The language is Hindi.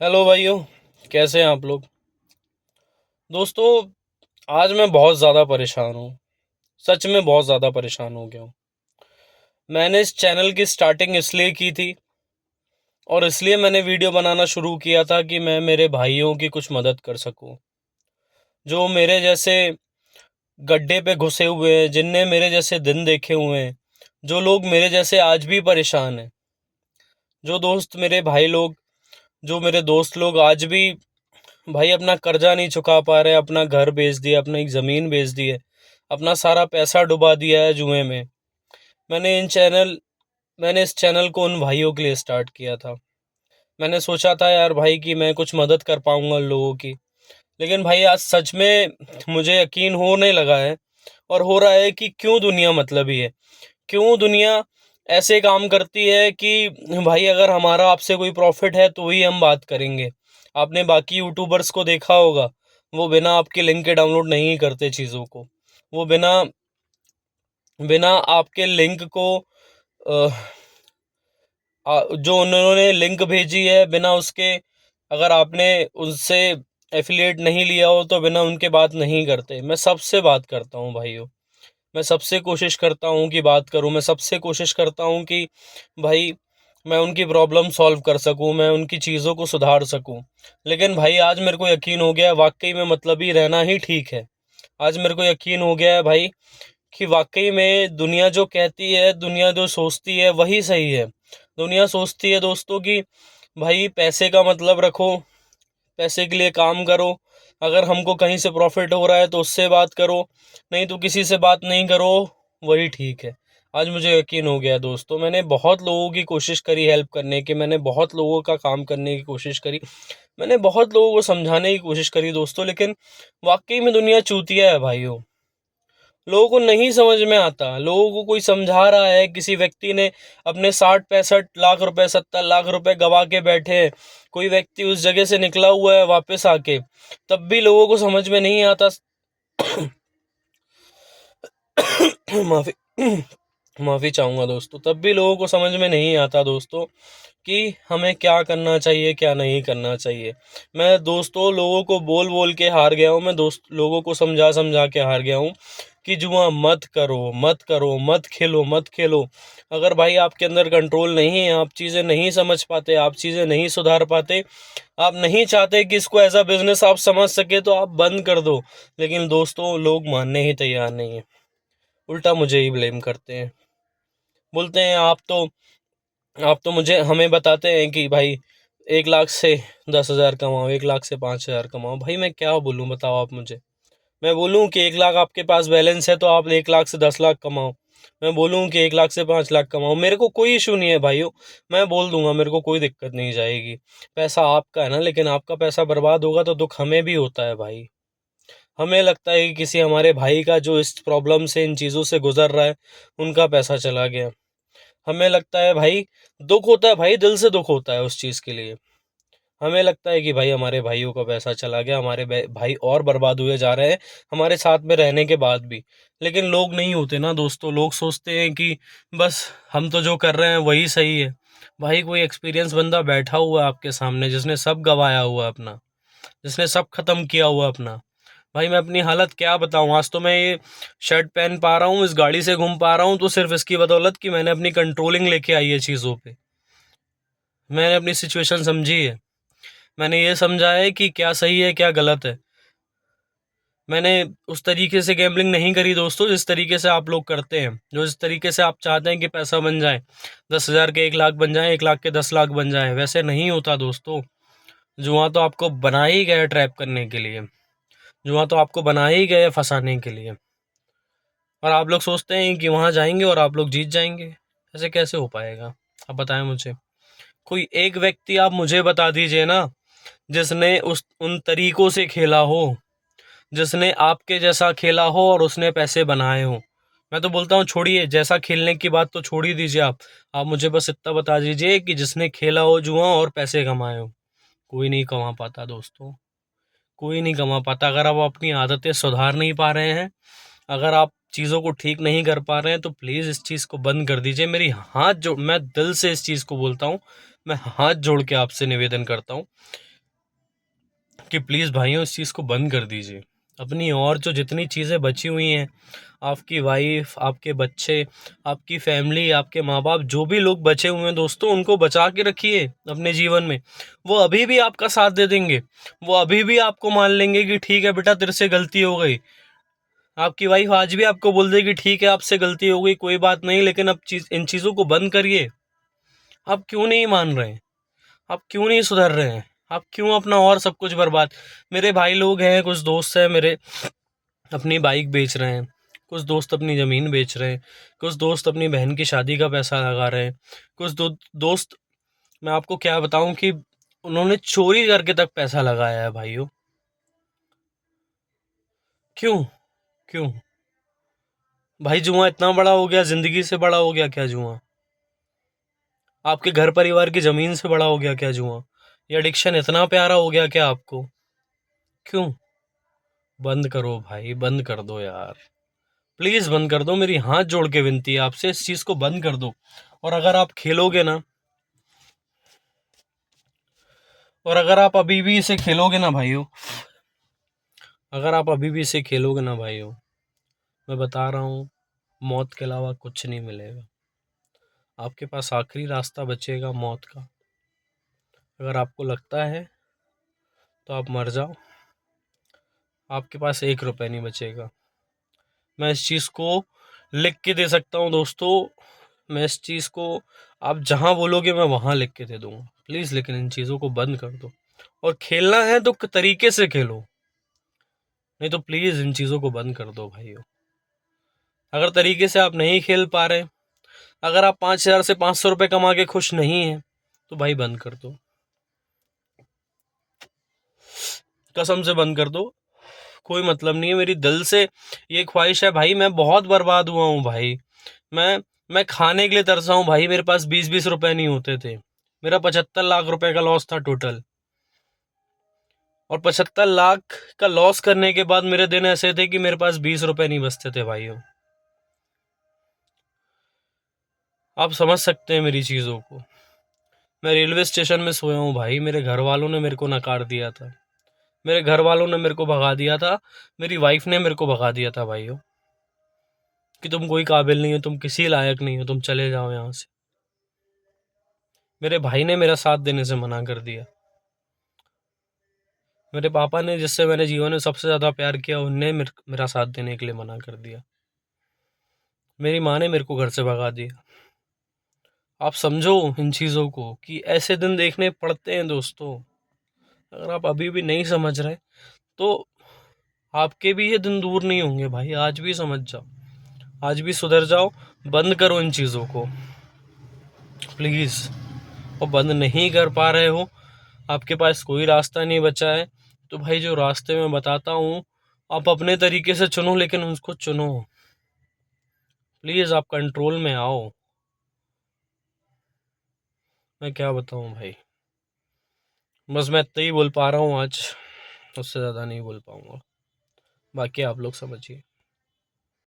हेलो भाइयों। कैसे हैं आप लोग। दोस्तों, आज मैं बहुत ज़्यादा परेशान हूँ। सच में बहुत ज़्यादा परेशान हो गया हूँ। मैंने इस चैनल की स्टार्टिंग इसलिए की थी और इसलिए मैंने वीडियो बनाना शुरू किया था कि मैं मेरे भाइयों की कुछ मदद कर सकूँ, जो मेरे जैसे गड्ढे पे घुसे हुए हैं, जिनने मेरे जैसे दिन देखे हुए हैं, जो लोग मेरे जैसे आज भी परेशान हैं, जो दोस्त मेरे भाई लोग, जो मेरे दोस्त लोग आज भी भाई अपना कर्जा नहीं चुका पा रहे, अपना घर बेच दिया, अपनी एक ज़मीन बेच दी है, अपना सारा पैसा डुबा दिया है जुए में। मैंने इस चैनल को उन भाइयों के लिए स्टार्ट किया था। मैंने सोचा था यार भाई कि मैं कुछ मदद कर पाऊंगा लोगों की। लेकिन भाई आज सच में मुझे यकीन होने लगा है और हो रहा है कि क्यों दुनिया मतलबी है। क्यों दुनिया ऐसे काम करती है कि भाई अगर हमारा आपसे कोई प्रॉफिट है तो ही हम बात करेंगे। आपने बाकी यूट्यूबर्स को देखा होगा, वो बिना आपके लिंक के डाउनलोड नहीं करते चीज़ों को। वो बिना बिना आपके लिंक को अ, जो उन्होंने लिंक भेजी है बिना उसके, अगर आपने उनसे एफिलिएट नहीं लिया हो तो बिना उनके बात नहीं करते। मैं सबसे बात करता हूँ भाइयों। मैं सबसे कोशिश करता हूँ कि बात करूँ। मैं सबसे कोशिश करता हूँ कि भाई मैं उनकी प्रॉब्लम सॉल्व कर सकूँ, मैं उनकी चीज़ों को सुधार सकूँ। लेकिन भाई आज मेरे को यकीन हो गया है वाकई में मतलबी रहना ही ठीक है। आज मेरे को यकीन हो गया है भाई कि वाकई में दुनिया जो कहती है, दुनिया जो सोचती है वही सही है। दुनिया सोचती है दोस्तों कि भाई पैसे का मतलब रखो, पैसे के लिए काम करो। अगर हमको कहीं से प्रॉफिट हो रहा है तो उससे बात करो, नहीं तो किसी से बात नहीं करो, वही ठीक है। आज मुझे यकीन हो गया दोस्तों। मैंने बहुत लोगों की कोशिश करी हेल्प करने की, मैंने बहुत लोगों का काम करने की कोशिश करी, मैंने बहुत लोगों को समझाने की कोशिश करी दोस्तों, लेकिन वाकई में दुनिया चूतिया है भाइयों। लोगों को नहीं समझ में आता। लोगों को कोई समझा रहा है, किसी व्यक्ति ने अपने 60-65 लाख रुपए, 70 लाख रुपए गवा के बैठे हैं, कोई व्यक्ति उस जगह से निकला हुआ है वापस आके, तब भी लोगों को समझ में नहीं आता। माफी माफी चाहूंगा दोस्तों। तब भी लोगों को समझ में नहीं आता दोस्तों कि हमें क्या करना चाहिए, क्या नहीं करना चाहिए। मैं दोस्तों लोगों को बोल बोल के हार गया हूँ। मैं दोस्त लोगों को समझा समझा के हार गया हूँ कि जुआ मत करो, मत करो, मत खेलो, मत खेलो। अगर भाई आपके अंदर कंट्रोल नहीं है, आप चीज़ें नहीं समझ पाते, आप चीज़ें नहीं सुधार पाते, आप नहीं चाहते कि इसको एज अ बिजनेस आप समझ सके, तो आप बंद कर दो। लेकिन दोस्तों लोग मानने ही तैयार नहीं है, उल्टा मुझे ही ब्लेम करते हैं। बोलते हैं आप तो मुझे हमें बताते हैं कि भाई 1 लाख से 10,000 कमाओ, 1 लाख से 5,000 कमाओ। भाई मैं क्या बोलूँ बताओ आप मुझे। मैं बोलूँ कि 1 लाख आपके पास बैलेंस है तो आप 1 लाख से 10 लाख कमाओ। मैं बोलूँ कि 1 लाख से 5 लाख कमाओ, मेरे को कोई इशू नहीं है भाइयों। मैं बोल दूंगा, मेरे को कोई दिक्कत नहीं जाएगी। पैसा आपका है ना, लेकिन आपका पैसा बर्बाद होगा तो दुख हमें भी होता है भाई। हमें लगता है कि किसी हमारे भाई का जो इस प्रॉब्लम से, इन चीज़ों से गुजर रहा है, उनका पैसा चला गया। हमें लगता है भाई, दुख होता है भाई, दिल से दुख होता है उस चीज़ के लिए। हमें लगता है कि भाई हमारे भाइयों का पैसा चला गया, हमारे भाई और बर्बाद हुए जा रहे हैं हमारे साथ में रहने के बाद भी। लेकिन लोग नहीं होते ना दोस्तों। लोग सोचते हैं कि बस हम तो जो कर रहे हैं वही सही है। भाई कोई एक्सपीरियंस बंदा बैठा हुआ है आपके सामने, जिसने सब गवाया हुआ है अपना, जिसने सब खत्म किया हुआ है अपना। भाई मैं अपनी हालत क्या बताऊं। आज तो मैं ये शर्ट पहन पा रहा हूँ, इस गाड़ी से घूम पा रहा हूँ, तो सिर्फ इसकी बदौलत कि मैंने अपनी कंट्रोलिंग लेके आई है चीज़ों पे। मैंने अपनी सिचुएशन समझी है। मैंने ये समझा है कि क्या सही है, क्या गलत है। मैंने उस तरीके से गैम्बलिंग नहीं करी दोस्तों जिस तरीके से आप लोग करते हैं, जो जिस तरीके से आप चाहते हैं कि पैसा बन जाए, 10,000 के 1 लाख बन जाए, 1 लाख के 10 लाख बन जाए। वैसे नहीं होता दोस्तों। जुआ तो आपको बना ही गया ट्रैप करने के लिए। जुआ तो आपको बना ही गया फंसाने के लिए। और आप लोग सोचते हैं कि वहाँ जाएंगे और आप लोग जीत जाएंगे। ऐसे कैसे हो पाएगा। आप बताएं मुझे। कोई एक व्यक्ति आप मुझे बता दीजिए ना, जिसने उस उन तरीकों से खेला हो, जिसने आपके जैसा खेला हो और उसने पैसे बनाए हो। मैं तो बोलता हूँ छोड़िए, जैसा खेलने की बात तो छोड़ ही दीजिए आप मुझे बस इतना बता दीजिए कि जिसने खेला हो जुआ और पैसे कमाए हो। कोई नहीं कमा पाता दोस्तों। कोई नहीं कमा पाता। अगर आप अपनी आदतें सुधार नहीं पा रहे हैं, अगर आप चीज़ों को ठीक नहीं कर पा रहे हैं, तो प्लीज़ इस चीज़ को बंद कर दीजिए। मेरी हाथ जो, मैं दिल से इस चीज़ को बोलता हूँ, मैं हाथ जोड़ के आपसे निवेदन करता हूँ कि प्लीज़ भाइयों इस चीज़ को बंद कर दीजिए। अपनी और जो जितनी चीज़ें बची हुई हैं, आपकी वाइफ, आपके बच्चे, आपकी फैमिली, आपके माँ बाप, जो भी लोग बचे हुए हैं दोस्तों, उनको बचा के रखिए अपने जीवन में। वो अभी भी आपका साथ दे देंगे, वो अभी भी आपको मान लेंगे कि ठीक है बेटा तेरे से गलती हो गई। आपकी वाइफ आज भी आपको बोल देगी ठीक है आपसे गलती हो गई, कोई बात नहीं, लेकिन अब इन चीज़ों को बंद करिए। आप क्यों नहीं मान रहे हैं? आप क्यों नहीं सुधर रहे हैं? आप क्यों अपना और सब कुछ बर्बाद। मेरे भाई लोग हैं, कुछ दोस्त हैं मेरे, अपनी बाइक बेच रहे हैं, कुछ दोस्त अपनी ज़मीन बेच रहे हैं, कुछ दोस्त अपनी बहन की शादी का पैसा लगा रहे हैं, कुछ दोस्त, मैं आपको क्या बताऊं कि उन्होंने चोरी करके तक पैसा लगाया है भाइयों। क्यों? क्यों? भाई जुआ इतना बड़ा हो गया, जिंदगी से बड़ा हो गया क्या जुआ? आपके घर परिवार की ज़मीन से बड़ा हो गया क्या जुआ? ये एडिक्शन इतना प्यारा हो गया क्या आपको? क्यों? बंद करो भाई, बंद कर दो यार, प्लीज़ बंद कर दो। मेरी हाथ जोड़ के विनती है आपसे, इस चीज़ को बंद कर दो। और अगर आप खेलोगे ना, और अगर आप अभी भी इसे खेलोगे ना भाइयों, अगर आप अभी भी इसे खेलोगे ना भाइयों, मैं बता रहा हूँ, मौत के अलावा कुछ नहीं मिलेगा। आपके पास आखिरी रास्ता बचेगा मौत का। अगर आपको लगता है तो आप मर जाओ, आपके पास 1 रुपये नहीं बचेगा। मैं इस चीज़ को लिख के दे सकता हूँ दोस्तों, मैं इस चीज़ को, आप जहाँ बोलोगे मैं वहाँ लिख के दे दूँगा। प्लीज़ लेकिन इन चीज़ों को बंद कर दो, और खेलना है तो तरीके से खेलो, नहीं तो प्लीज़ इन चीज़ों को बंद कर दो भाइयों। अगर तरीके से आप नहीं खेल पा रहे, अगर आप 5,000 से 500 रुपये कमा के खुश नहीं हैं, तो भाई बंद कर दो, कसम से बंद कर दो। कोई मतलब नहीं है, मेरी दिल से ये ख्वाहिश है भाई। मैं बहुत बर्बाद हुआ हूँ भाई, मैं खाने के लिए तरसा हूँ भाई। मेरे पास 20-20 रुपए नहीं होते थे, मेरा 75 लाख रुपए का लॉस था टोटल। और 75 लाख का लॉस करने के बाद मेरे दिन ऐसे थे कि मेरे पास 20 रुपए नहीं बचते थे भाइयों। आप समझ सकते हैं मेरी चीज़ों को। मैं रेलवे स्टेशन में सोया हूँ भाई, मेरे घर वालों ने मेरे को नकार दिया था, मेरे घर वालों ने मेरे को भगा दिया था, मेरी वाइफ ने मेरे को भगा दिया था भाइयों, कि तुम कोई काबिल नहीं हो, तुम किसी लायक नहीं हो, तुम चले जाओ यहाँ से। मेरे भाई ने मेरा साथ देने से मना कर दिया। मेरे पापा ने, जिससे मैंने जीवन में सबसे ज़्यादा प्यार किया, उनने मेरा साथ देने के लिए मना कर दिया। मेरी माँ ने मेरे को घर से भगा दिया। आप समझो इन चीज़ों को कि ऐसे दिन देखने पड़ते हैं दोस्तों। अगर आप अभी भी नहीं समझ रहे तो आपके भी ये दिन दूर नहीं होंगे भाई। आज भी समझ जाओ, आज भी सुधर जाओ, बंद करो इन चीज़ों को प्लीज़। और बंद नहीं कर पा रहे हो, आपके पास कोई रास्ता नहीं बचा है, तो भाई जो रास्ते मैं बताता हूँ आप अपने तरीके से चुनो, लेकिन उसको चुनो। प्लीज़ आप कंट्रोल में आओ। मैं क्या बताऊँ भाई, बस मैं इतना ही बोल पा रहा हूँ आज, उससे ज़्यादा नहीं बोल पाऊँगा। बाकी आप लोग समझिए।